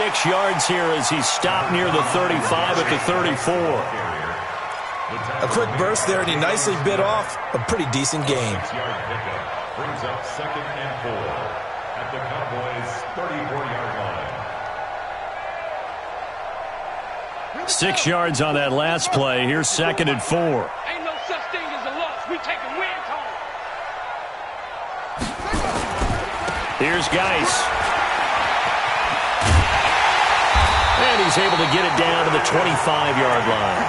6 yards here as he stopped near the 35 at the 34. A quick burst there, and he nicely bit off a pretty decent gain. Brings up 2nd and 4 at the Cowboys' 34-yard line. 6 yards on that last play. Here's 2nd and 4. Ain't no such thing as a loss. We taking wins home. Here's Geis. And he's able to get it down to the 25-yard line.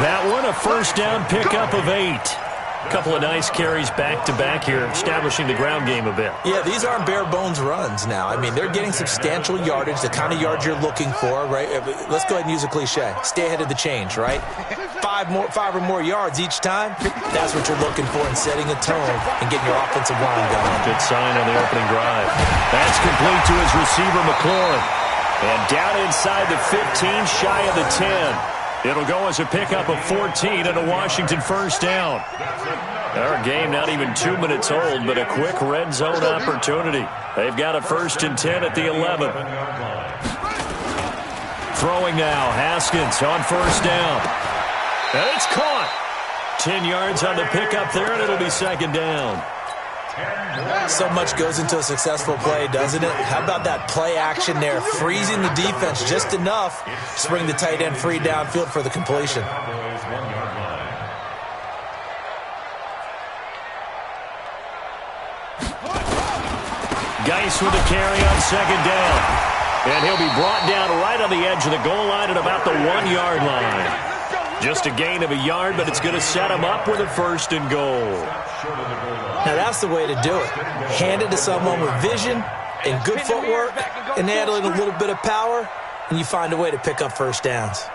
That one, a first down pickup of 8. A couple of nice carries back-to-back here, establishing the ground game a bit. Yeah, these aren't bare-bones runs now. I mean, they're getting substantial yardage, the kind of yards you're looking for, right? Let's go ahead and use a cliche. Stay ahead of the change, right? 5 or more yards each time, that's what you're looking for in setting a tone and getting your offensive line going. Good sign on the opening drive. That's complete to his receiver, McLaurin. And down inside the 15, shy of the 10. It'll go as a pickup of 14 and a Washington first down. Our game not even 2 minutes old, but a quick red zone opportunity. They've got a 1st and 10 at the 11. Throwing now, Haskins on first down. And it's caught. 10 yards on the pickup there, and it'll be 2nd down. So much goes into a successful play, doesn't it? How about that play action there? Freezing the defense just enough to bring the tight end free downfield for the completion. Geis with a carry on 2nd down. And he'll be brought down right on the edge of the goal line at about the 1-yard line. Just a gain of a yard, but it's going to set him up with a 1st and goal. Now, that's the way to do it. Hand it to someone with vision and good footwork, and add in a little bit of power, and you find a way to pick up first downs.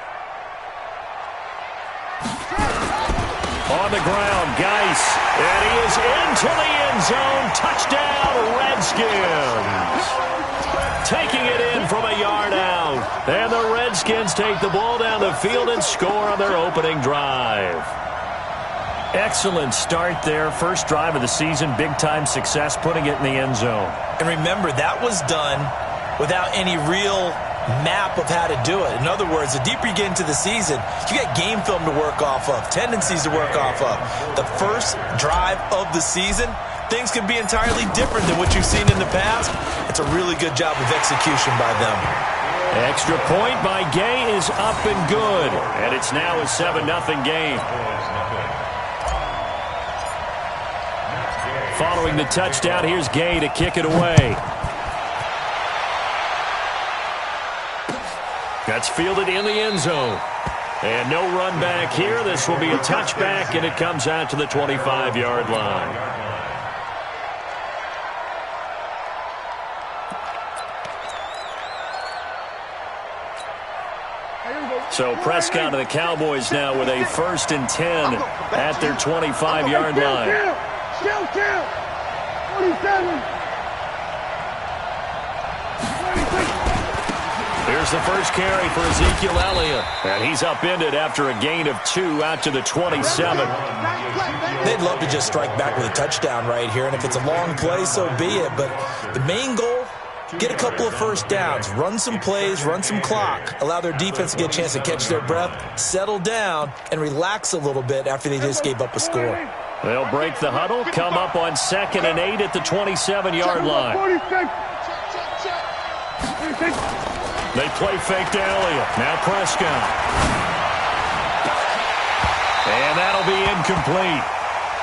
On the ground, Geis, and he is into the end zone. Touchdown, Redskins. Taking it in from a yard out. And the Redskins take the ball down the field and score on their opening drive. Excellent start there. First drive of the season, big-time success, putting it in the end zone. And remember, that was done without any real map of how to do it. In other words, the deeper you get into the season, you got game film to work off of, tendencies to work off of. The first drive of the season, things can be entirely different than what you've seen in the past. It's a really good job of execution by them. Extra point by Gay is up and good. And it's now a 7-0 game. Following the touchdown, here's Gay to kick it away. That's fielded in the end zone. And no run back here. This will be a touchback, and it comes out to the 25-yard line. So Prescott and the Cowboys now with a 1st and 10 at their 25-yard line. Still 27. Here's the first carry for Ezekiel Elliott. And he's upended after a gain of 2 out to the 27. They'd love to just strike back with a touchdown right here. And if it's a long play, so be it. But the main goal, get a couple of first downs, run some plays, run some clock, allow their defense to get a chance to catch their breath, settle down, and relax a little bit after they just gave up a score. They'll break the huddle, come up on 2nd and 8 at the 27-yard line. They play fake to Elliott. Now Prescott. And that'll be incomplete.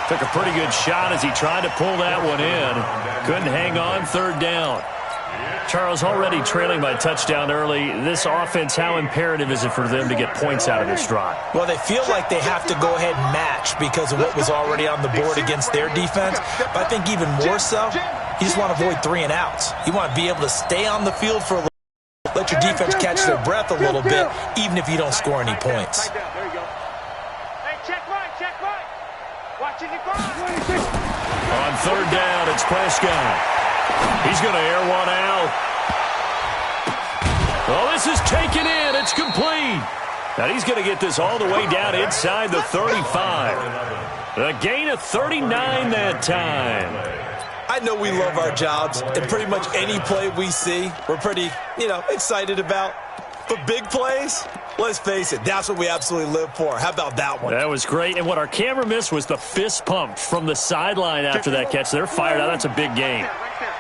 Took a pretty good shot as he tried to pull that one in. Couldn't hang on, 3rd down. Charles, already trailing by touchdown early. This offense, how imperative is it for them to get points out of this drive? Well, they feel like they have to go ahead and match because of what was already on the board against their defense. But I think even more so, you just want to avoid 3 and outs. You want to be able to stay on the field for a little bit, let your defense catch their breath a little bit, even if you don't score any points. Hey, check right. Watching the ground. On 3rd down, it's Prescott. He's going to air one out. Oh, this is taken in. It's complete. Now he's going to get this all the way down inside the 35. A gain of 39 that time. I know we love our jobs, and pretty much any play we see, we're pretty, excited about. But big plays, let's face it, that's what we absolutely live for. How about that one? That was great. And what our camera missed was the fist pump from the sideline after that catch. They're fired out. That's a big game.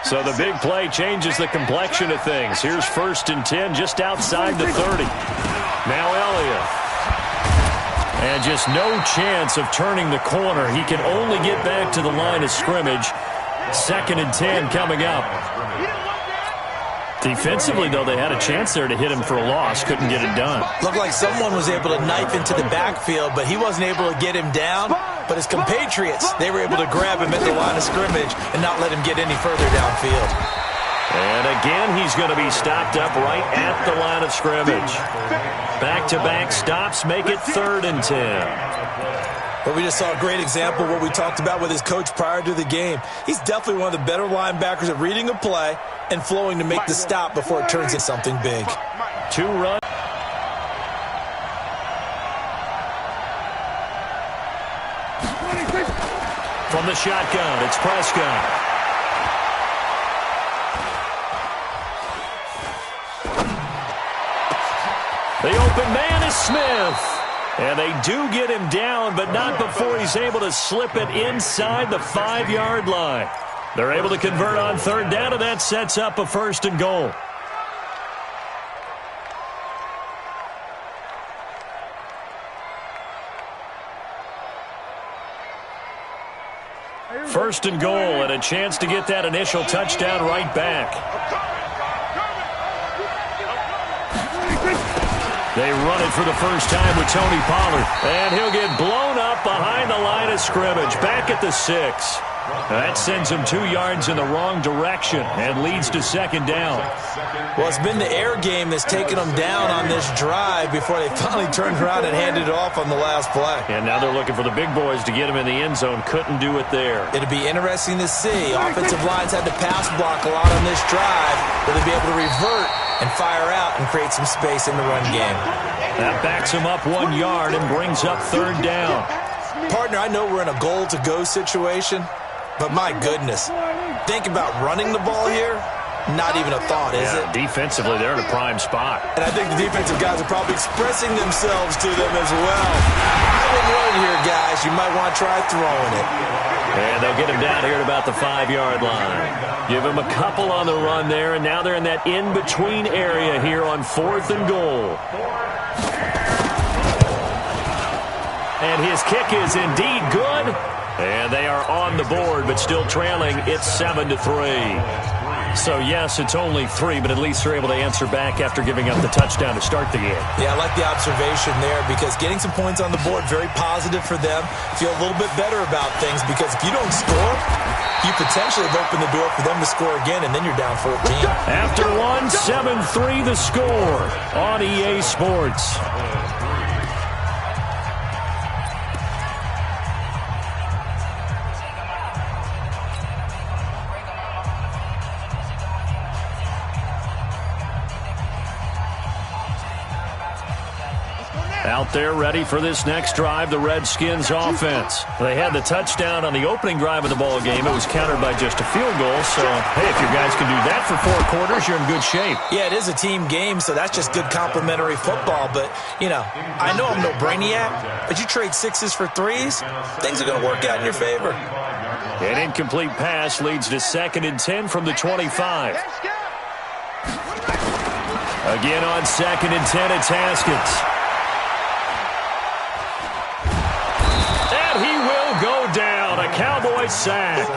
So the big play changes the complexion of things. Here's 1st and 10 just outside the 30. Now Elliott. And just no chance of turning the corner. He can only get back to the line of scrimmage. 2nd and 10 coming up. Defensively, though, they had a chance there to hit him for a loss. Couldn't get it done. Looked like someone was able to knife into the backfield, but he wasn't able to get him down. But his compatriots, they were able to grab him at the line of scrimmage and not let him get any further downfield. And again, he's going to be stopped up right at the line of scrimmage. Back-to-back stops make it 3rd and 10. But we just saw a great example of what we talked about with his coach prior to the game. He's definitely one of the better linebackers at reading a play and flowing to make the stop before it turns into something big. 2 runs. From the shotgun, it's Prescott. The open man is Smith. And they do get him down, but not before he's able to slip it inside the 5-yard line. They're able to convert on 3rd down, and that sets up a 1st and goal. First and goal, and a chance to get that initial touchdown right back. They run it for the first time with Tony Pollard. And he'll get blown up behind the line of scrimmage. Back at the 6. That sends him 2 yards in the wrong direction and leads to 2nd down. Well, it's been the air game that's taken them down on this drive before they finally turned around and handed it off on the last play. And now they're looking for the big boys to get him in the end zone. Couldn't do it there. It'll be interesting to see. Offensive lines had to pass block a lot on this drive. Will they be able to revert and fire out and create some space in the run game? That backs him up 1 yard and brings up 3rd down. Partner, I know we're in a goal-to-go situation, but my goodness, think about running the ball here. Not even a thought, is it? Defensively, they're in a prime spot. And I think the defensive guys are probably expressing themselves to them as well. I wouldn't run it here, guys. You might want to try throwing it. And they'll get him down here at about the 5-yard line. Give him a couple on the run there, and now they're in that in-between area here on 4th and goal. And his kick is indeed good. And they are on the board, but still trailing. It's 7-3. So, yes, it's only 3, but at least they're able to answer back after giving up the touchdown to start the game. Yeah, I like the observation there because getting some points on the board, very positive for them. Feel a little bit better about things because if you don't score, you potentially have opened the door for them to score again, and then you're down 14. After 1, 7-3 the score on EA Sports. Out there ready for this next drive, the Redskins offense. They had the touchdown on the opening drive of the ball game. It was countered by just a field goal. So, hey, if you guys can do that for 4 quarters, you're in good shape. Yeah, it is a team game, so that's just good complimentary football. But, I know I'm no brainiac, but you trade 6s for 3s, things are going to work out in your favor. An incomplete pass leads to 2nd and 10 from the 25. Again on 2nd and 10, it's Haskins. A Cowboy sack.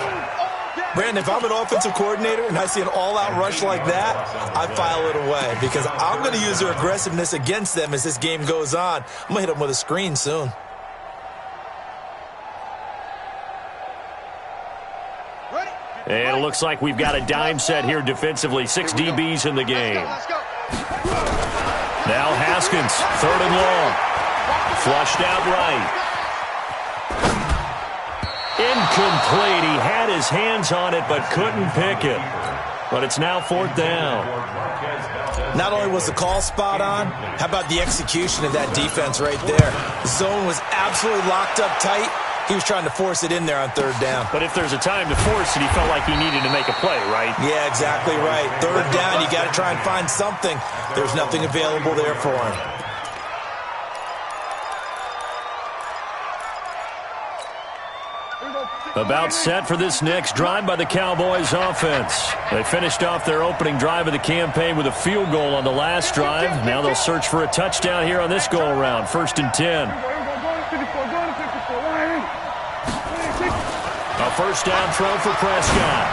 Brandon, if I'm an offensive coordinator and I see an all-out rush like that, I file it away because I'm going to use their aggressiveness against them as this game goes on. I'm going to hit them with a screen soon. And it looks like we've got a dime set here defensively. 6 DBs in the game. Now Haskins, 3rd and long. Flushed out right. Incomplete. He had his hands on it but couldn't pick it. But it's now 4th down. Not only was the call spot on, how about the execution of that defense right there? The zone was absolutely locked up tight, He was trying to force it in there on third down. But if there's a time to force it, he felt like he needed to make a play, right? Yeah, exactly right. Third down, you got to try and find something. There's nothing available there for him. About set for this next drive by the Cowboys offense. They finished off their opening drive of the campaign with a field goal on the last drive. Now they'll search for a touchdown here on this go-around. 1st and 10. A first down throw for Prescott.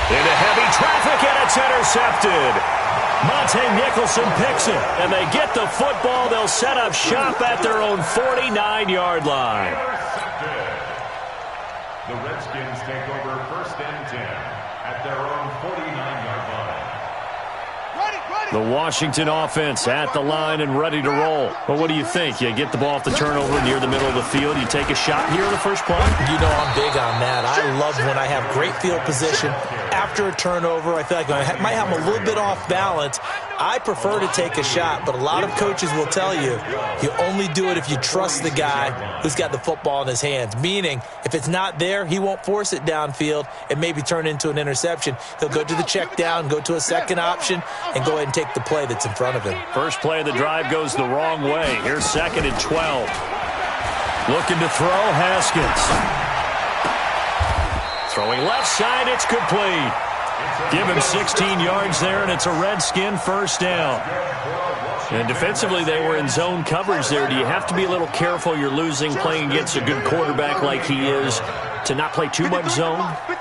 Into heavy traffic, and it's intercepted. Monte Nicholson picks it, and they get the football. They'll set up shop at their own 49-yard line. The Redskins take over 1st and 10 at their own 49-yard line. The Washington offense at the line and ready to roll. Well, what do you think? You get the ball off the turnover near the middle of the field. You take a shot here in the first play? You know I'm big on that. I love when I have great field position. After a turnover, I feel like I might have a little bit off balance. I prefer to take a shot, but a lot of coaches will tell you, you only do it if you trust the guy who's got the football in his hands. Meaning, if it's not there, he won't force it downfield and maybe turn into an interception. He'll go to the check down, go to a second option, and go ahead and take the play that's in front of him. First play of the drive goes the wrong way. Here's 2nd and 12. Looking to throw, Haskins. Throwing left side, it's complete. Give him 16 yards there, and it's a Redskin first down. And defensively, they were in zone coverage there. Do you have to be a little careful? You're losing, playing against a good quarterback like he is, to not play too much zone?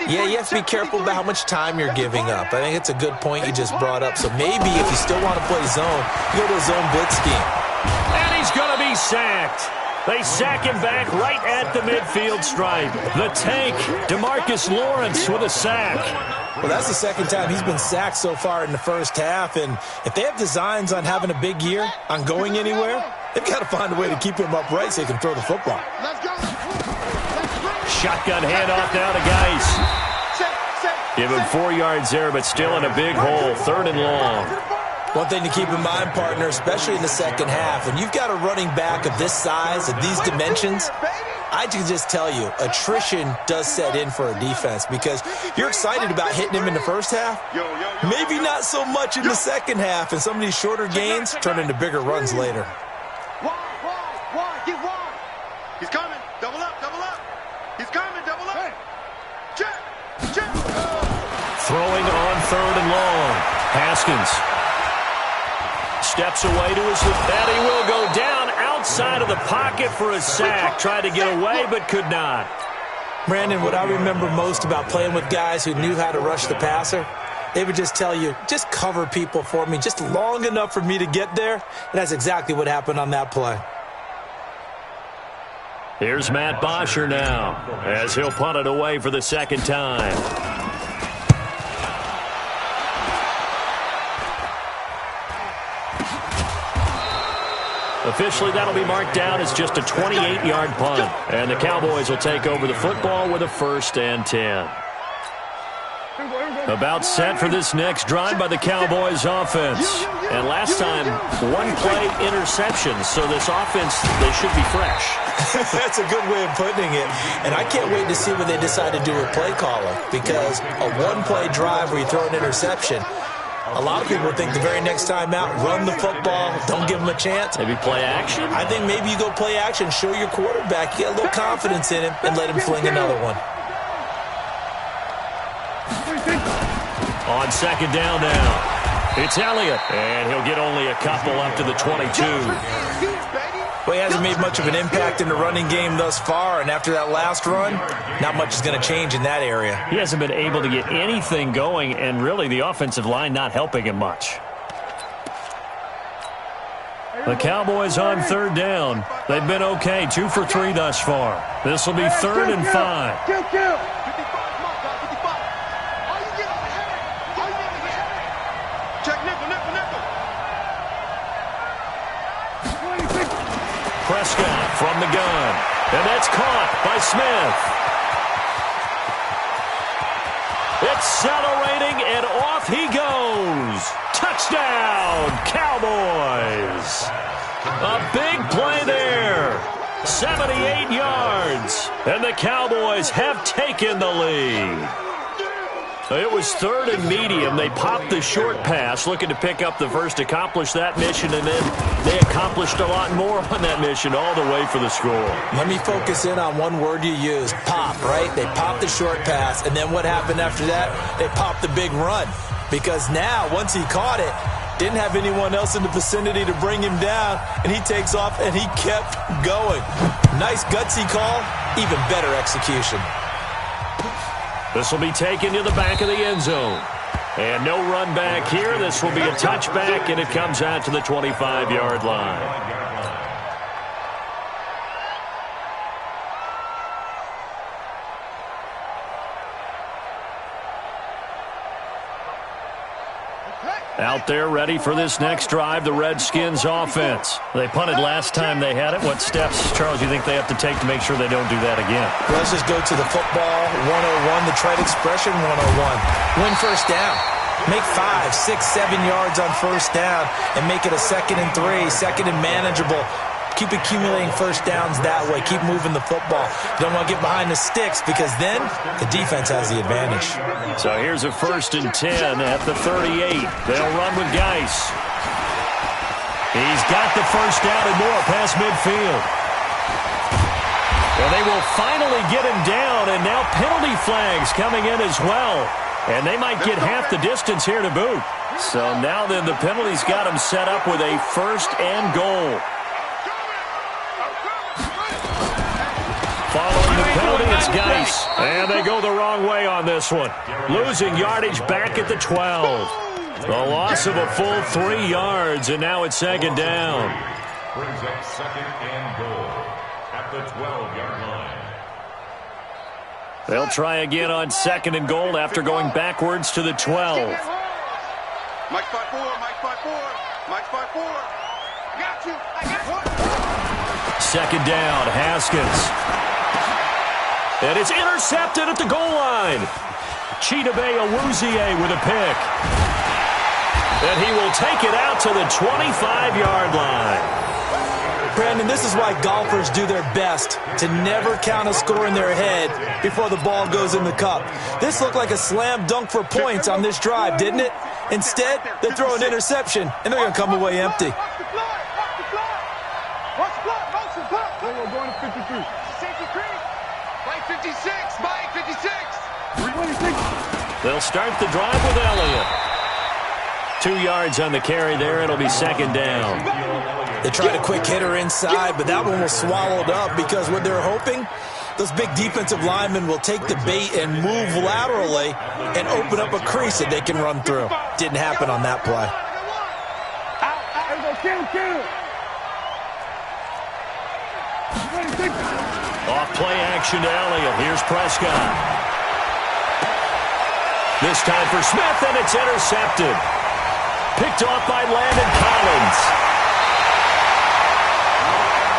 Yeah, you have to be careful about how much time you're giving up. I think it's a good point you just brought up. So maybe if you still want to play zone, you go to a zone blitz scheme. And he's going to be sacked. They sack him back right at the midfield stripe. The tank, DeMarcus Lawrence with a sack. Well, that's the second time he's been sacked so far in the first half. And if they have designs on having a big year, on going anywhere, they've got to find a way to keep him upright so he can throw the football. Shotgun handoff now to Geis. Give him 4 yards there, but still in a big hole. 3rd and long. One thing to keep in mind, partner, especially in the second half, when you've got a running back of this size, of these dimensions, I can just tell you, attrition does set in for a defense because you're excited about hitting him in the first half. Maybe not so much in the second half, and some of these shorter gains turn into bigger runs later. Get wide. He's coming. Double up. He's coming. Double up. Check. Throwing on 3rd and long. Haskins steps away to his left, and he will go down outside of the pocket for a sack. Tried to get away, but could not. Brandon, what I remember most about playing with guys who knew how to rush the passer, they would just tell you, just cover people for me, just long enough for me to get there. And that's exactly what happened on that play. Here's Matt Bosher now, as he'll punt it away for the second time. Officially, that'll be marked down as just a 28-yard punt. And the Cowboys will take over the football with a 1st and 10. About set for this next drive by the Cowboys offense. And last time, 1-play interception. So this offense, they should be fresh. That's a good way of putting it. And I can't wait to see what they decide to do with play calling. Because a 1-play drive where you throw an interception, a lot of people think the very next time out, run the football, don't give him a chance. Maybe play action? I think maybe you go play action, show your quarterback, you get a little confidence in him, and let him fling another one. On 2nd down now, it's Elliott, and he'll get only a couple up to the 22. Well, he hasn't made much of an impact in the running game thus far, and after that last run, not much is going to change in that area. He hasn't been able to get anything going, and really the offensive line not helping him much. The Cowboys on 3rd down. They've been okay, 2 for 3 thus far. This will be 3rd and 5. Kill. Prescott from the gun, and that's caught by Smith. Accelerating, and off he goes. Touchdown, Cowboys. A big play there. 78 yards. And the Cowboys have taken the lead. It was 3rd and medium. They popped the short pass, looking to pick up the first, accomplish that mission, and then they accomplished a lot more on that mission all the way for the score. Let me focus in on one word you used, pop, right? They popped the short pass, and then what happened after that? They popped the big run. Because now, once he caught it, didn't have anyone else in the vicinity to bring him down, and he takes off, and he kept going. Nice gutsy call, even better execution. This will be taken to the back of the end zone. And no run back here. This will be a touchback, and it comes out to the 25-yard line. Out there ready for this next drive, the Redskins offense. They punted last time they had it. What steps, Charles, you think they have to take to make sure they don't do that again? Well, let's just go to the football 101, the trade expression 101. Win first down. Make 5, 6, 7 yards on first down and make it a 2nd and 3, 2nd and manageable. Keep accumulating first downs that way. Keep moving the football. You don't want to get behind the sticks because then the defense has the advantage. So here's a 1st and 10 at the 38. They'll run with Geis. He's got the first down and more past midfield. Well, they will finally get him down, and now penalty flags coming in as well. And they might get half the distance here to boot. So now then the penalty's got him set up with a 1st and goal. Following the penalty, it's Geis. And they go the wrong way on this one. Losing yardage back at the 12. The loss of a full 3 yards, and now it's 2nd down. Brings up 2nd and goal at the 12-yard line. They'll try again on 2nd and goal after going backwards to the 12. Mike 5-4, Mike 5-4, Mike 5-4. I got you. I got you. 2nd down, Haskins. And it's intercepted at the goal line. Chidobe Awuzie with a pick. And he will take it out to the 25-yard line. Brandon, this is why golfers do their best to never count a score in their head before the ball goes in the cup. This looked like a slam dunk for points on this drive, didn't it? Instead, they throw an interception, and they're going to come away empty. We're going to 53. 63. Mike 56. Mike 56. 26. They'll start the drive with Elliott. 2 yards on the carry there. It'll be 2nd down. They tried a quick hitter inside, but that one was swallowed up because what they're hoping, those big defensive linemen will take the bait and move laterally and open up a crease that they can run through. Didn't happen on that play. Off play action to Elliott. Here's Prescott. This time for Smith, and it's intercepted. Picked off by Landon Collins.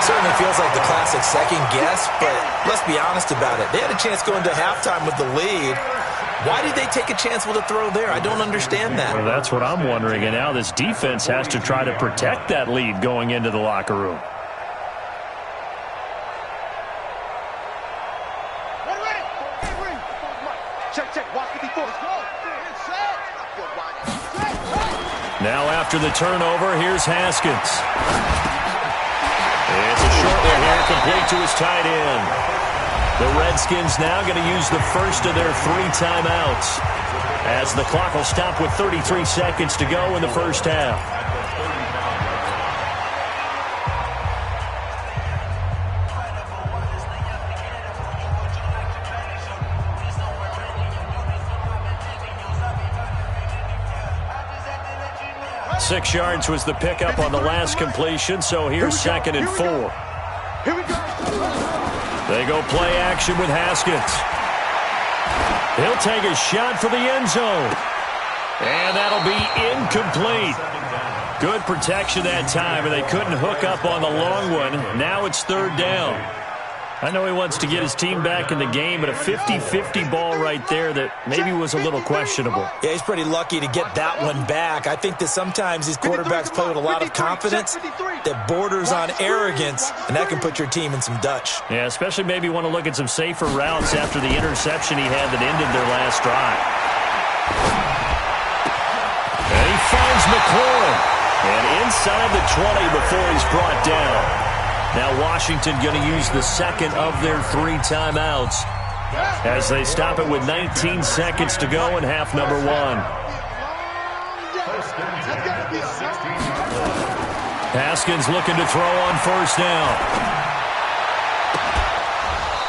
Certainly feels like the classic second guess, but let's be honest about it. They had a chance going to halftime with the lead. Why did they take a chance with a throw there? I don't understand that. Well, that's what I'm wondering, and now this defense has to try to protect that lead going into the locker room. Now after the turnover, here's Haskins. It's a short one here, complete to his tight end. The Redskins now going to use the first of their 3 timeouts, as the clock will stop with 33 seconds to go in the first half. Six yards was the pickup on the last completion, so here's 2nd and 4. Here we go. They go play action with Haskins. He'll take a shot for the end zone. And that'll be incomplete. Good protection that time, and they couldn't hook up on the long one. Now it's 3rd down. I know he wants to get his team back in the game, but a 50-50 ball right there that maybe was a little questionable. Yeah, he's pretty lucky to get that one back. I think that sometimes these quarterbacks play with a lot of confidence that borders on arrogance, and that can put your team in some Dutch. Yeah, especially maybe want to look at some safer routes after the interception he had that ended their last drive. And he finds McLaurin. And inside the 20 before he's brought down. Now Washington going to use the second of their 3 timeouts as they stop it with 19 seconds to go in half number 1. Haskins looking to throw on first down.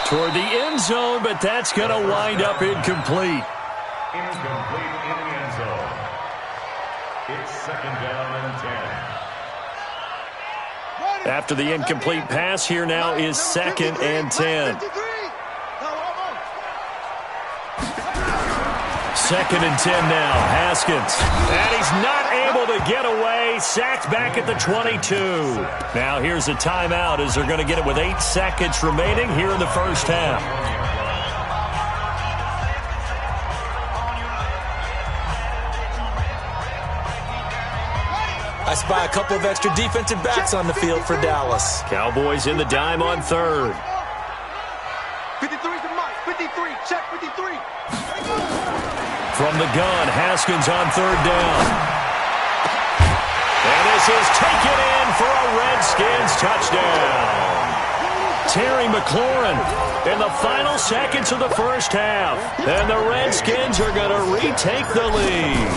Toward the end zone, but that's going to wind up incomplete. Incomplete in the end zone. It's second down and 10. After the incomplete pass, here now is 2nd and 10. 2nd and 10 now. Haskins. And he's not able to get away. Sacked back at the 22. Now here's a timeout as they're going to get it with 8 seconds remaining here in the first half. I spy a couple of extra defensive backs on the field for Dallas. Cowboys in the dime on 3rd. 53 to Mike. 53. Check 53. From the gun, Haskins on 3rd down. And this is taken in for a Redskins touchdown. Terry McLaurin in the final seconds of the first half. And the Redskins are going to retake the lead.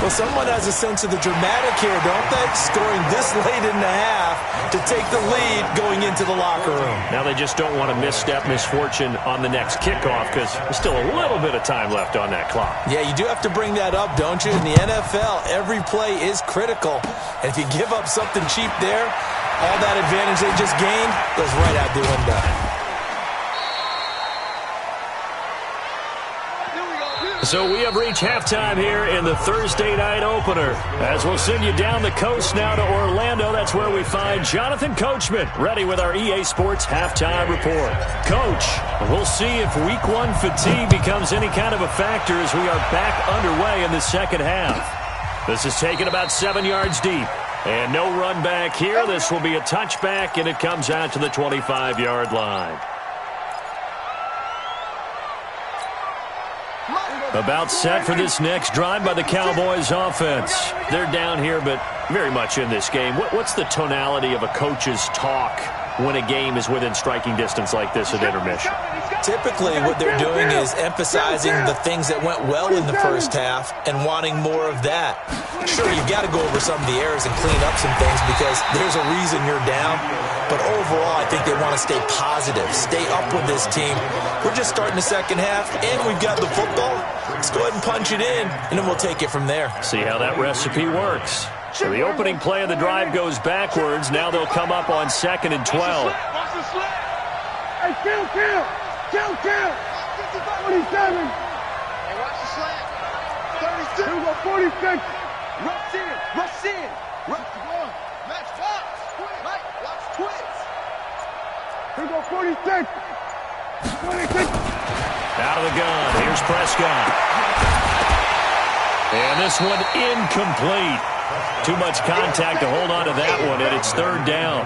Well, someone has a sense of the dramatic here, don't they? Scoring this late in the half to take the lead going into the locker room. Now they just don't want to misstep misfortune on the next kickoff because there's still a little bit of time left on that clock. Yeah, you do have to bring that up, don't you? In the NFL, every play is critical. And if you give up something cheap there, all that advantage they just gained goes right out the window. So we have reached halftime here in the Thursday night opener. As we'll send you down the coast now to Orlando, that's where we find Jonathan Coachman ready with our EA Sports halftime report. Coach, we'll see if week 1 fatigue becomes any kind of a factor as we are back underway in the second half. This is taken about 7 yards deep. And no run back here. This will be a touchback, and it comes out to the 25-yard line. About set for this next drive by the Cowboys offense. They're down here, but very much in this game. What's the tonality of a coach's talk when a game is within striking distance like this at intermission? Typically, what they're doing is emphasizing the things that went well in the first half and wanting more of that. Sure, you've got to go over some of the errors and clean up some things because there's a reason you're down. But overall, I think they want to stay positive, stay up with this team. We're just starting the second half, and we've got the football. Let's go ahead and punch it in, and then we'll take it from there. See how that recipe works. So the opening play of the drive goes backwards. Now they'll come up on 2nd and 12. Hey, kill! 27. Hey, watch the slant. 36. Here we go, 46. Rush in. Rush one. Match box. Mike, watch twins. Here we go, 46. 26. Out of the gun. Here's Prescott. And this one incomplete. Too much contact to hold on to that one, and it's 3rd down.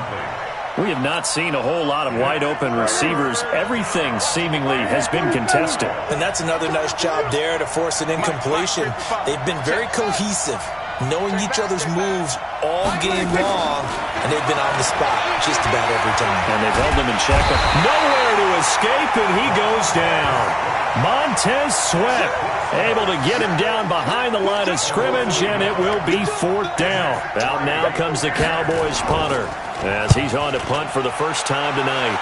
We have not seen a whole lot of wide-open receivers. Everything seemingly has been contested. And that's another nice job there to force an incompletion. They've been very cohesive, knowing each other's moves all game long, and they've been on the spot just about every time. And they've held him in check. Nowhere to escape, and he goes down. Montez Sweat able to get him down behind the line of scrimmage, and it will be 4th down. Out now comes the Cowboys punter as he's on to punt for the first time tonight.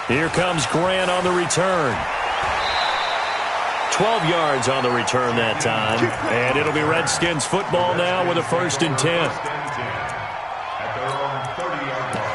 Here comes Grant on the return. 12 yards on the return that time. And it'll be Redskins football now with a 1st and 10. At their own 30-yard line.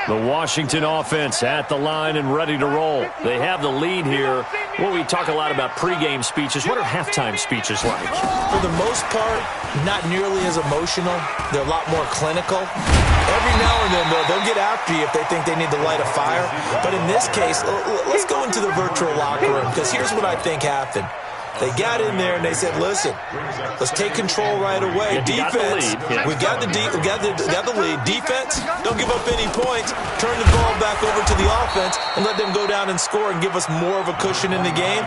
The Washington offense at the line and ready to roll. They have the lead here. Well, we talk a lot about pregame speeches. What are halftime speeches like? For the most part, not nearly as emotional. They're a lot more clinical. Every now and then, though, they'll get after you if they think they need to light a fire. But in this case, let's go into the virtual locker room, because here's what I think happened. They got in there and they said, listen, let's take control right away. Defense, we got the lead. Defense, don't give up any points. Turn the ball back over to the offense and let them go down and score and give us more of a cushion in the game.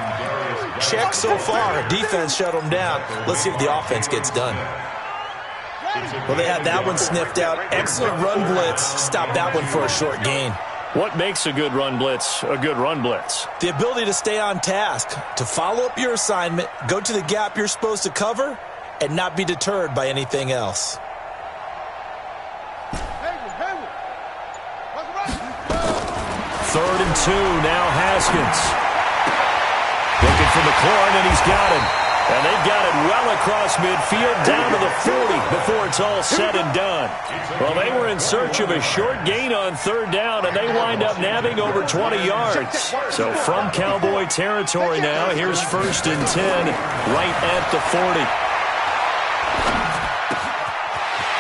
Check so far. Defense shut them down. Let's see if the offense gets done. Well, they had that one sniffed out. Excellent run blitz. Stop that one for a short gain. What makes a good run blitz a good run blitz? The ability to stay on task, to follow up your assignment, go to the gap you're supposed to cover, and not be deterred by anything else. Third and 2, now Haskins. Looking for McLaurin, and he's got him. And they've got it well across midfield, down to the 40 before it's all said and done. Well, they were in search of a short gain on third down, and they wind up nabbing over 20 yards. So from Cowboy territory now, here's 1st and 10 right at the 40.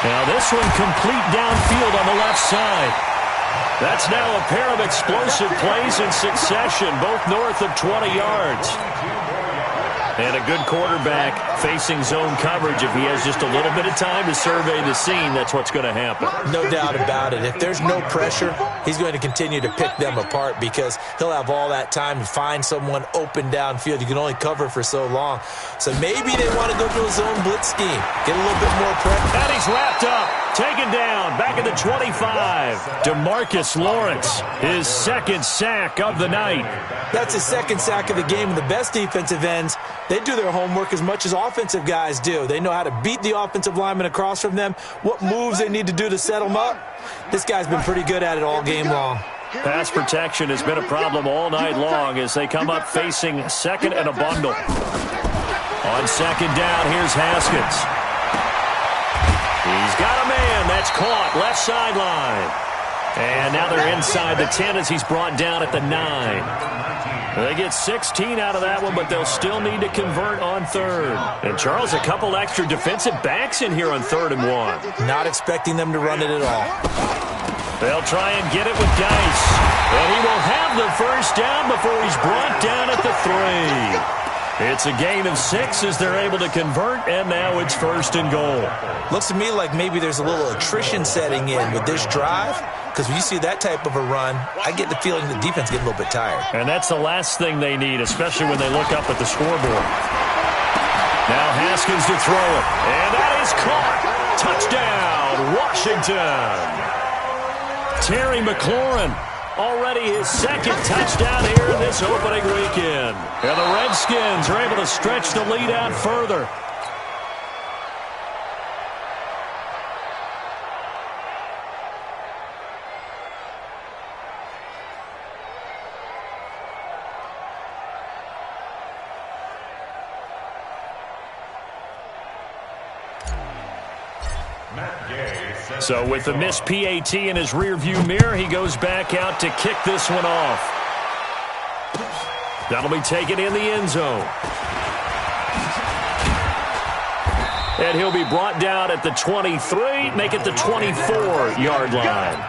Now this one complete downfield on the left side. That's now a pair of explosive plays in succession, both north of 20 yards. And a good quarterback facing zone coverage. If he has just a little bit of time to survey the scene, that's what's going to happen. No doubt about it. If there's no pressure, he's going to continue to pick them apart because he'll have all that time to find someone open downfield. You can only cover for so long. So maybe they want to go to a zone blitz scheme. Get a little bit more pressure. And he's wrapped up. Taken down. Back at the 25. DeMarcus Lawrence, his second sack of the night. That's his second sack of the game. And the best defensive ends, they do their homework as much as offensive guys do. They know how to beat the offensive lineman across from them, what moves they need to do to set them up. This guy's been pretty good at it all game long. Pass protection has been a problem all night long as they come up facing second and a bundle. On second down, here's Haskins. He's got a man. That's caught. Left sideline. And now they're inside the 10 as he's brought down at the 9. They get 16 out of that one, but they'll still need to convert on third. And, Charles, a couple extra defensive backs in here on 3rd and 1. Not expecting them to run it at all. They'll try and get it with Geis. And he will have the first down before he's brought down at the 3. It's a gain of 6 as they're able to convert, and now it's 1st and goal. Looks to me like maybe there's a little attrition setting in with this drive, because when you see that type of a run, I get the feeling the defense gets a little bit tired. And that's the last thing they need, especially when they look up at the scoreboard. Now Haskins to throw it, and that is caught. Touchdown, Washington. Terry McLaurin. Already his second touchdown here in this opening weekend. And the Redskins are able to stretch the lead out further. So with the missed PAT in his rearview mirror, he goes back out to kick this one off. That'll be taken in the end zone. And he'll be brought down at the 23, make it the 24-yard line.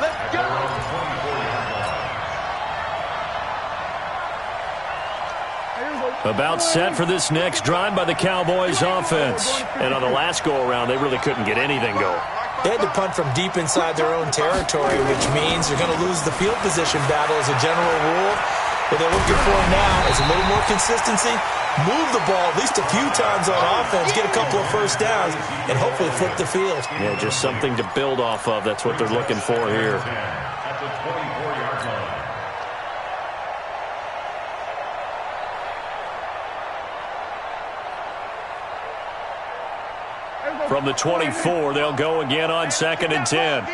Let's go! About set for this next drive by the Cowboys offense. And on the last go-around, they really couldn't get anything going. They had to punt from deep inside their own territory, which means they're going to lose the field position battle as a general rule. What they're looking for now is a little more consistency, move the ball at least a few times on offense, get a couple of first downs, and hopefully flip the field. Yeah, just something to build off of. That's what they're looking for here. At the 24-yard line. From the 24, they'll go again on 2nd and 10.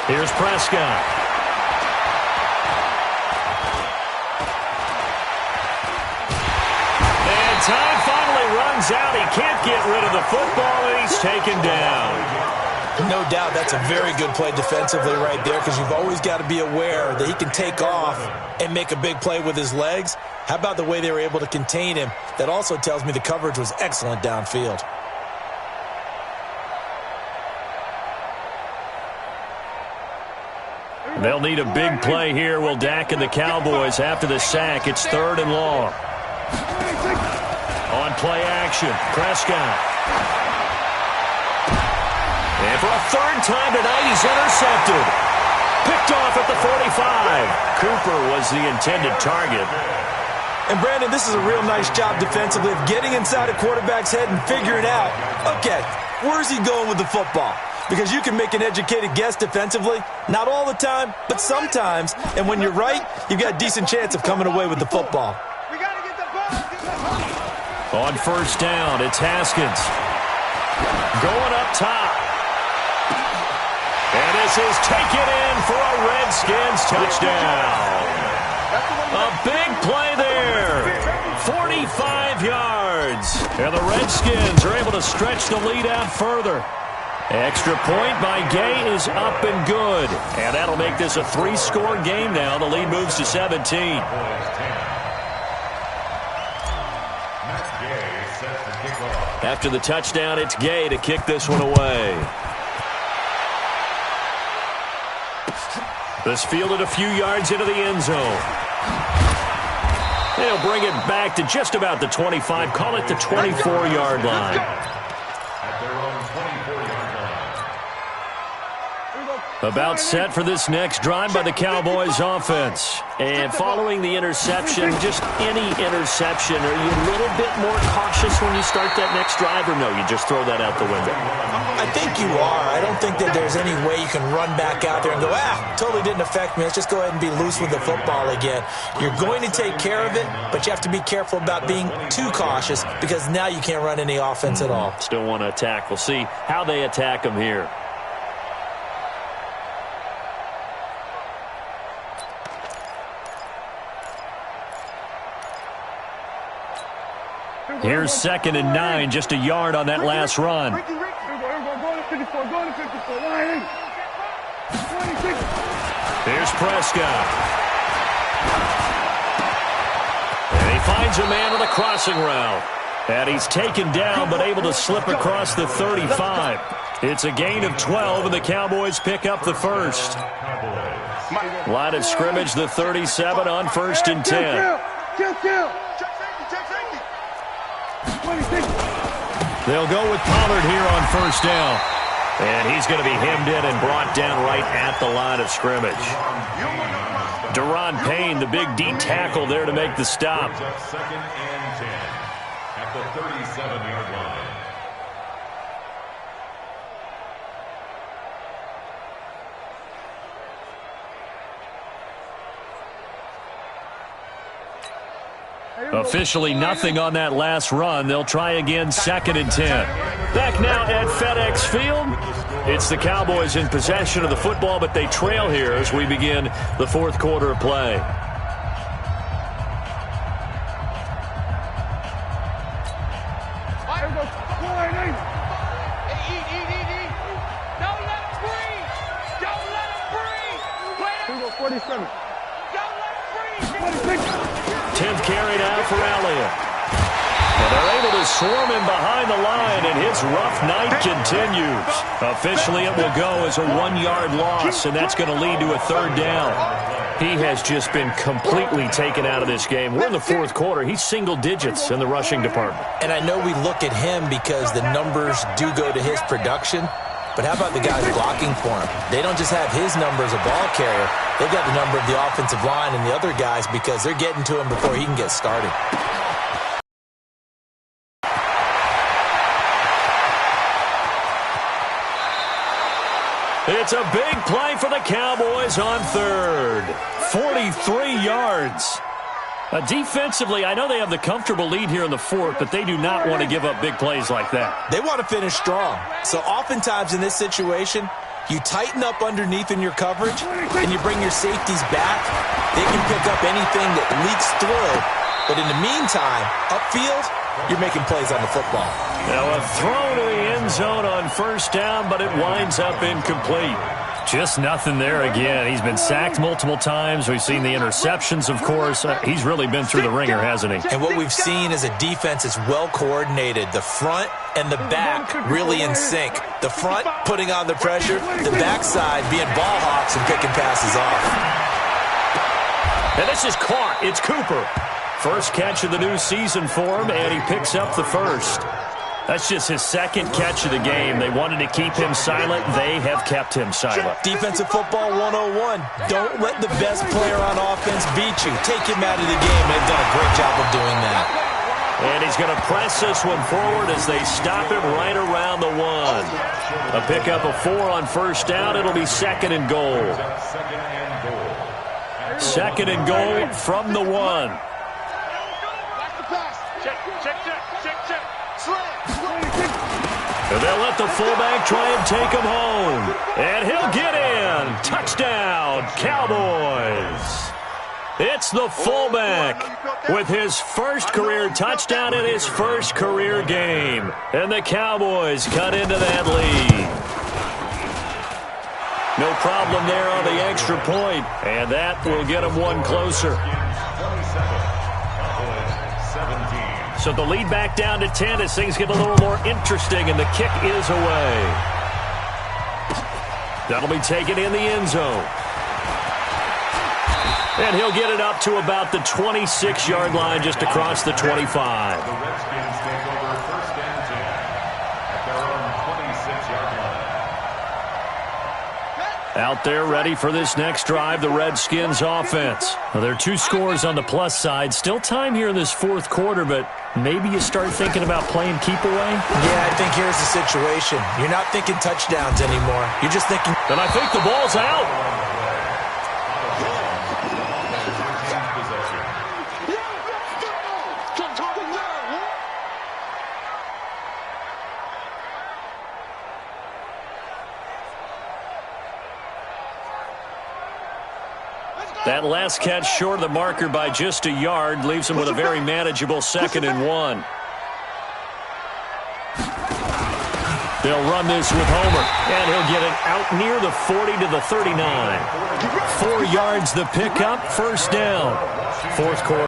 Here's Prescott. And time finally runs out. He can't get rid of the football, and he's taken down. No doubt that's a very good play defensively right there, because you've always got to be aware that he can take off and make a big play with his legs. How about the way they were able to contain him? That also tells me the coverage was excellent downfield. They'll need a big play here. Will Dak and the Cowboys after the sack. It's 3rd and long. On play action, Prescott. And for a 3rd time tonight, he's intercepted. Picked off at the 45. Cooper was the intended target. And, Brandon, this is a real nice job defensively of getting inside a quarterback's head and figuring out, okay, where's he going with the football? Because you can make an educated guess defensively. Not all the time, but sometimes. And when you're right, you've got a decent chance of coming away with the football. We got to get the ball. On 1st down, it's Haskins. Going up top. And this is taken in for a Redskins touchdown. A big play there. 45 yards. And the Redskins are able to stretch the lead out further. Extra point by Gay is up and good. And that'll make this a 3-score game now. The lead moves to 17. After the touchdown, it's Gay to kick this one away. This fielded a few yards into the end zone. They'll bring it back to just about the 25. Call it the 24-yard line. At their own 24-yard line. About set for this next drive by the Cowboys offense. And following the interception, just any interception, are you a little bit more cautious when you start that next drive, or no, you just throw that out the window? I think you are. I don't think that there's any way you can run back out there and go, totally didn't affect me. Let's just go ahead and be loose with the football again. You're going to take care of it, but you have to be careful about being too cautious, because now you can't run any offense at all. Still want to attack. We'll see how they attack them here. Here's 2nd and 9, just a yard on that last run. Here's Prescott. And he finds a man on the crossing route. And he's taken down, but able to slip across the 35. It's a gain of 12, and the Cowboys pick up the first. Line of scrimmage, the 37 on 1st and 10. They'll go with Pollard here on 1st down. And he's going to be hemmed in and brought down right at the line of scrimmage. Deron Payne, the big D tackle there to make the stop. 2nd and 10 at the 37-yard line. Officially nothing on that last run. They'll try again, 2nd and 10. Back now at FedEx Field. It's the Cowboys in possession of the football, but they trail here as we begin the 4th quarter of play. Don't let him breathe. Don't let him breathe. 47. Don't let him breathe. 10th carry now for Elliott. And they're able to swarm him behind the line, and his rough night continues. Officially, it will go as a 1-yard loss, and that's going to lead to a 3rd down. He has just been completely taken out of this game. We're in the 4th quarter. He's single digits in the rushing department. And I know we look at him because the numbers do go to his production, but how about the guys blocking for him? They don't just have his number as a ball carrier. They've got the number of the offensive line and the other guys because they're getting to him before he can get started. It's a big play for the Cowboys on 3rd. 43 yards. Defensively, I know they have the comfortable lead here in the 4th, but they do not want to give up big plays like that. They want to finish strong. So oftentimes in this situation, you tighten up underneath in your coverage, and you bring your safeties back. They can pick up anything that leaks through. But in the meantime, upfield, you're making plays on the football. Now a throw to the end zone on first down, but it winds up incomplete. Just nothing there again. He's been sacked multiple times. We've seen the interceptions, of course. He's really been through the ringer, hasn't he? And what we've seen is a defense that's well coordinated. The front and the back really in sync. The front putting on the pressure, the backside being ball hawks and picking passes off. And this is caught. It's Cooper. First catch of the new season for him, and he picks up the first. That's just his second catch of the game. They wanted to keep him silent. They have kept him silent. Defensive football 101. Don't let the best player on offense beat you. Take him out of the game. They've done a great job of doing that. And he's going to press this one forward as they stop him right around the 1. A pickup of 4 on first down. It'll be second and goal. Second and goal from the 1. And they'll let the fullback try and take him home. And he'll get in. Touchdown, Cowboys. It's the fullback with his first career touchdown in his first career game. And the Cowboys cut into that lead. No problem there on the extra point. And that will get them one closer. So the lead back down to 10 as things get a little more interesting, and the kick is away. That'll be taken in the end zone. And he'll get it up to about the 26-yard line, just across the 25. The Redskins take over first and 10 at their own 26-yard line. Out there ready for this next drive, the Redskins offense. Well, there are 2 scores on the plus side. Still time here in this fourth quarter, but maybe you start thinking about playing keep away? Yeah, I think here's the situation. You're not thinking touchdowns anymore. You're just thinking... And I think the ball's out. That last catch short of the marker by just a yard leaves him with a very manageable second and 1. They'll run this with Homer, and he'll get it out near the 40 to the 39. 4 yards the pickup, first down. Fourth quarter.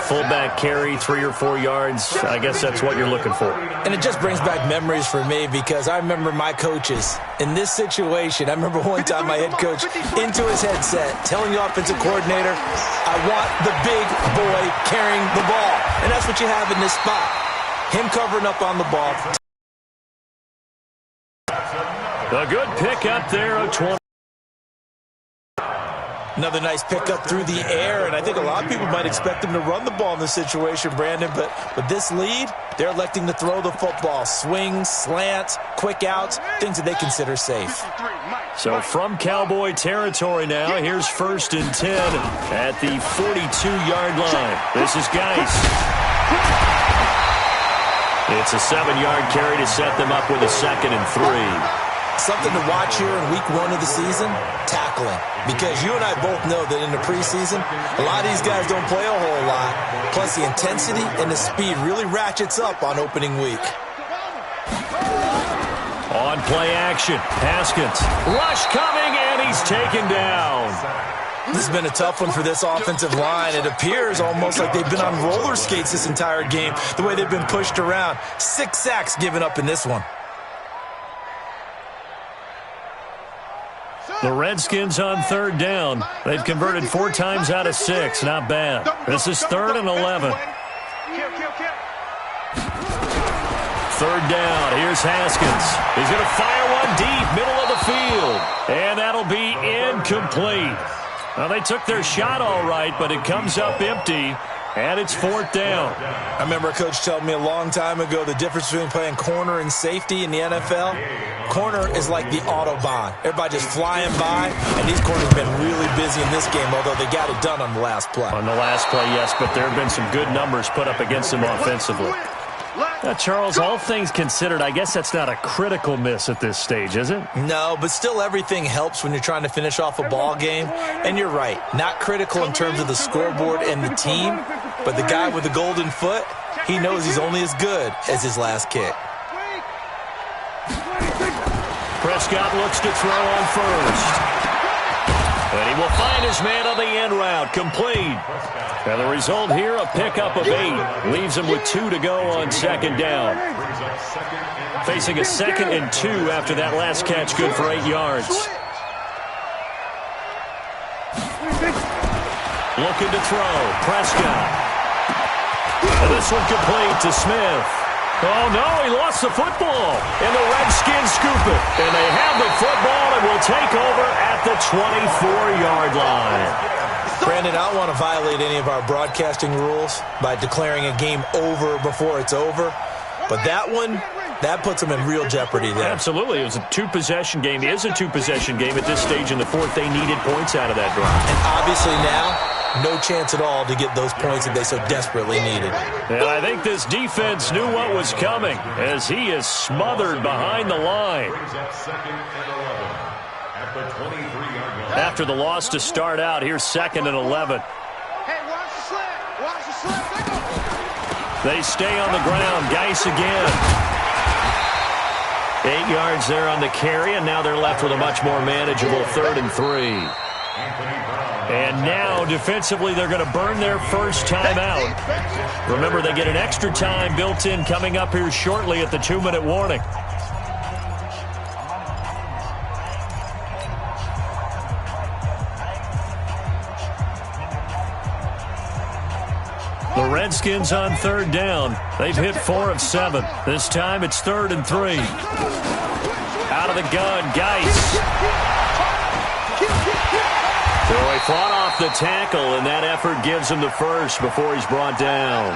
Fullback carry, 3 or 4 yards. I guess that's what you're looking for. And it just brings back memories for me because I remember my coaches in this situation. I remember one time my head coach into his headset telling the offensive coordinator, I want the big boy carrying the ball. And that's what you have in this spot. Him covering up on the ball. A good pickup there of 20. Another nice pickup through the air, and I think a lot of people might expect him to run the ball in this situation, Brandon, but with this lead, they're electing to throw the football. Swings, slants, quick outs, things that they consider safe. So from Cowboy territory now, here's first and 10 at the 42-yard line. This is Geis. It's a 7-yard carry to set them up with a second and 3. Something to watch here in week 1 of the season, tackling. Because you and I both know that in the preseason, a lot of these guys don't play a whole lot. Plus the intensity and the speed really ratchets up on opening week. On play action, Haskins. Rush coming, and he's taken down. This has been a tough one for this offensive line. It appears almost like they've been on roller skates this entire game, the way they've been pushed around. 6 sacks given up in this one. The Redskins on third down. They've converted 4 times out of 6. Not bad. This is 3rd and 11. Third down. Here's Haskins. He's going to fire one deep, middle of the field. And that'll be incomplete. Well, they took their shot all right, but it comes up empty. And it's 4th down. I remember a coach telling me a long time ago the difference between playing corner and safety in the NFL. Corner is like the Autobahn. Everybody just flying by, and these corners have been really busy in this game, although they got it done on the last play. On the last play, yes, but there have been some good numbers put up against them offensively. Now, Charles, all things considered, I guess that's not a critical miss at this stage, is it? No, but still everything helps when you're trying to finish off a ball game. And you're right, not critical in terms of the scoreboard and the team, but the guy with the golden foot, he knows he's only as good as his last kick. Prescott looks to throw on first. And he will find his man on the end route, complete. And the result here, a pickup of 8. Leaves him with 2 to go on second down. Facing a 2nd and 2 after that last catch, good for 8 yards. Looking to throw, Prescott. And this one complete to Smith. Oh, no, he lost the football. And the Redskins scoop it. And they have the football and will take over at the 24-yard line. Brandon, I don't want to violate any of our broadcasting rules by declaring a game over before it's over. But that one, that puts them in real jeopardy there. Absolutely. It was a two-possession game. It is a two-possession game at this stage in the fourth. They needed points out of that drive. And obviously now, no chance at all to get those points that they so desperately needed. And I think this defense knew what was coming as he is smothered behind the line. After the loss to start out, here's 2nd and 11. Hey, watch the slip. Watch the slip. They stay on the ground. Geis again. 8 yards there on the carry, and now they're left with a much more manageable 3rd and 3. And now, defensively, they're going to burn their first time out. Remember, they get an extra time built in coming up here shortly at the 2-minute warning. The Redskins on 3rd down. They've hit 4 of 7. This time it's 3rd and 3. Out of the gun, Geis. So he fought off the tackle, and that effort gives him the first before he's brought down.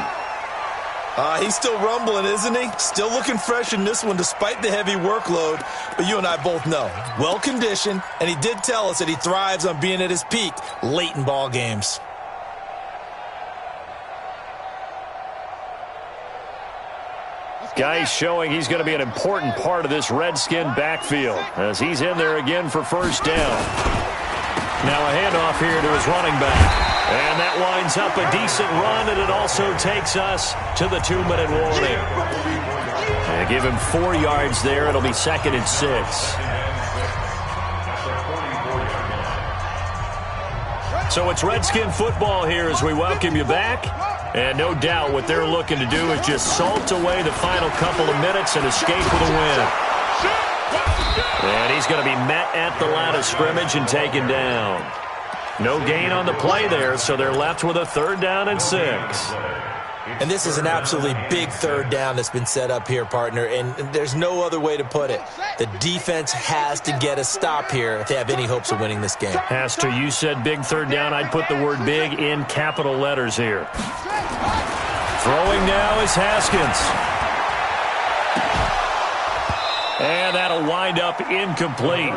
He's still rumbling, isn't he? Still looking fresh in this one despite the heavy workload. But you and I both know, well-conditioned, and he did tell us that he thrives on being at his peak late in ball games. Geis showing he's going to be an important part of this Redskin backfield as he's in there again for first down. Now a handoff here to his running back. And that winds up a decent run, and it also takes us to the 2-minute warning. And give him 4 yards there. It'll be 2nd and 6. So it's Redskin football here as we welcome you back. And no doubt what they're looking to do is just salt away the final couple of minutes and escape with a win. And he's going to be met at the line of scrimmage and taken down. No gain on the play there, so they're left with a 3rd down and 6. And this is an absolutely big 3rd down that's been set up here, partner, and there's no other way to put it. The defense has to get a stop here if they have any hopes of winning this game. Has to. You said big 3rd down. I'd put the word big in capital letters here. Throwing now is Haskins. And that'll wind up incomplete.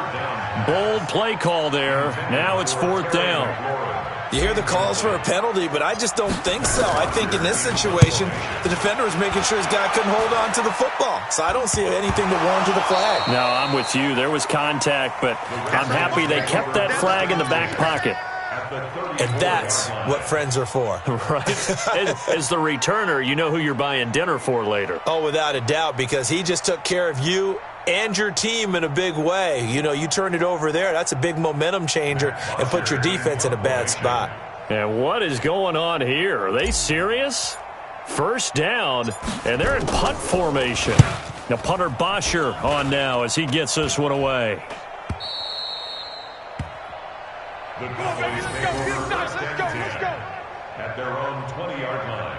Bold play call there. Now it's 4th down. You hear the calls for a penalty, but I just don't think so. I think in this situation, the defender was making sure his guy couldn't hold on to the football. So I don't see anything to warrant the flag. No, I'm with you. There was contact, but I'm happy they kept that flag in the back pocket. And that's what friends are for. Right. As the returner, you know who you're buying dinner for later. Oh, without a doubt, because he just took care of you and your team in a big way. You know, you turned it over there. That's a big momentum changer and put your defense in a bad spot. And what is going on here? Are they serious? First down, and they're in punt formation. Now punter Bosher on now as he gets this one away. The Cowboys take over first and 10 at their own 20-yard line.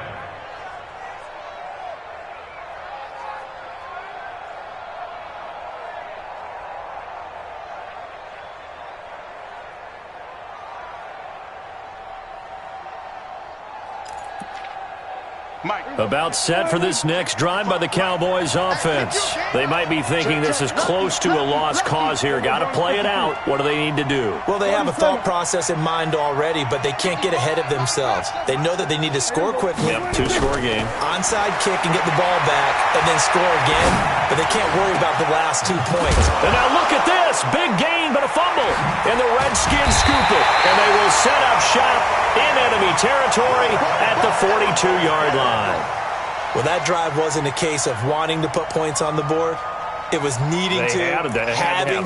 About set for this next drive by the Cowboys offense. They might be thinking this is close to a lost cause here. Got to play it out. What do they need to do? Well, they have a thought process in mind already, but they can't get ahead of themselves. They know that they need to score quickly. Yep, 2-score game. Onside kick and get the ball back and then score again, but they can't worry about the last 2 points. And now look at this. Big gain, but a fumble. And the Redskins scoop it. And they will set up shop in enemy territory at the 42-yard line. Well, that drive wasn't a case of wanting to put points on the board. It was needing having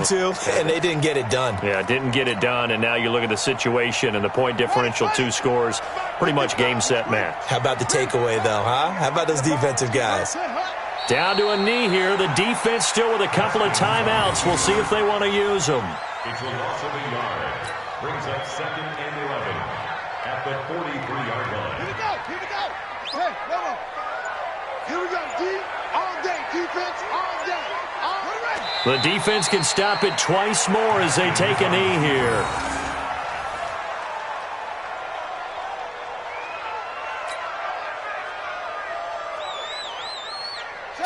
to, and they didn't get it done. Yeah, didn't get it done, and now you look at the situation and the point differential, 2 scores, pretty much game, set, match. How about the takeaway, though, huh? How about those defensive guys? Down to a knee here. The defense still with a couple of timeouts. We'll see if they want to use them. It's a loss of a yard. Brings up 2nd and 11 at the 43-yard line. Here we go. Here we go. Hey, no. Here we go. D all day. Defense all day. The defense can stop it twice more as they take a knee here.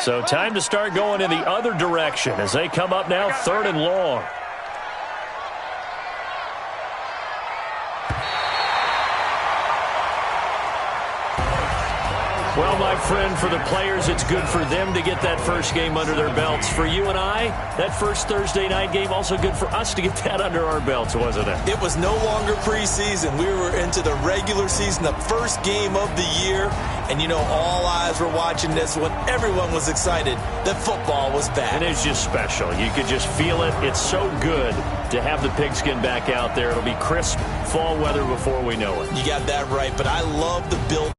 So time to start going in the other direction as they come up now 3rd and long. Well, my friend, for the players, it's good for them to get that first game under their belts. For you and I, that first Thursday night game, also good for us to get that under our belts, wasn't it? It was no longer preseason. We were into the regular season, the first game of the year. And, you know, all eyes were watching this when everyone was excited that football was back. And it's just special. You could just feel it. It's so good to have the pigskin back out there. It'll be crisp fall weather before we know it. You got that right, but I love the build.